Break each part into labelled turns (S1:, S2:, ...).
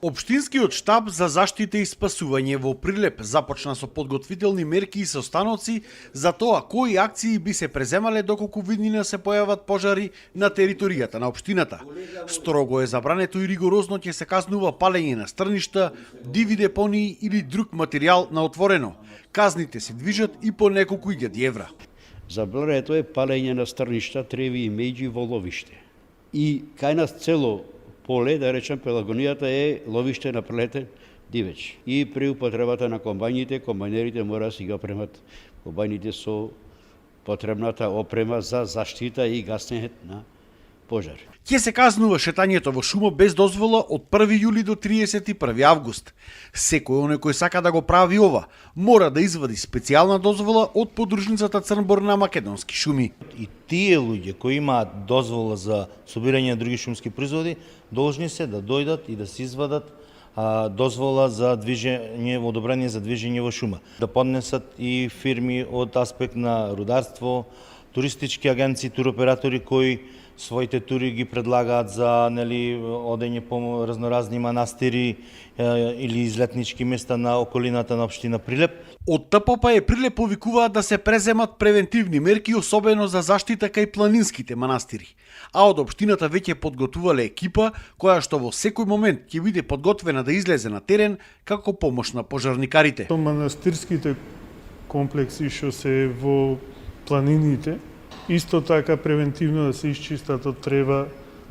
S1: Општинскиот штаб за заштита и спасување во Прилеп започна со подготвителни мерки и состаноци за тоа кои акции би се преземале доколку виднина се појават пожари на територијата на општината. Строго е забрането и ригорозно ќе се казнува палење на стрништа, диви депонии или друг материјал на отворено. Казните се движат и по неколку илјади евра.
S2: Забрането е палење на стрништа, треви и меѓи во ловиште. И кај нас цело поле, да речем, Пелагонијата е ловиште на прелетен дивеч. И при употребата на комбајните, комбајнерите мора да си го опремат комбајните со потребната опрема за заштита и гасење на пожар.
S1: Ќе се казнува шетањето во шума без дозвола од 1 јули до 31 август. Секој оној кој сака да го прави ова, мора да извади специјална дозвола од подружницата Црнбор на македонски шуми.
S3: И тие луѓе кои имаат дозвола за собирање на други шумски производи, должни се да дојдат и да се извадат дозвола за движење, одобрение за движење во шума. Да поднесат и фирми од аспект на рударство, туристички агенции, туроператори кои своите тури ги предлагаат за одење по разноразни манастири или излетнички места на околината на општина Прилеп.
S1: Од ТПП Прилеп повикуваат да се преземат превентивни мерки, особено за заштита кај планинските манастири. А од општината веќе подготувале екипа која што во секој момент ќе биде подготвена да излезе на терен како помош на пожарникарите.
S4: Манастирските комплекси што се во планините, исто така превентивно да се исчистат од трева,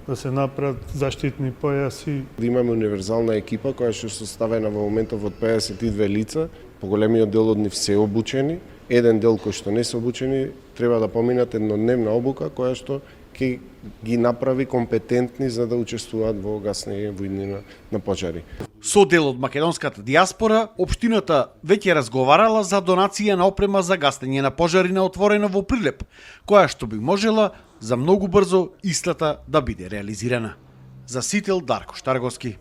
S4: да се направат заштитни појаси.
S5: Да имаме универзална екипа која што е составена во моментов од 52 лица, поголемиот дел од нив се обучени, еден дел кој што не се обучени треба да поминат еднодневна обука која што ќе ги направи компетентни за да учествуваат во гасење во иднина на пожари.
S1: Со дел од македонската диаспора, општината веќе разговарала за донација на опрема за гасење на пожари на отворено во Прилеп, која што би можела за многу брзо истата да биде реализирана. За Сител Дарко Штарговски.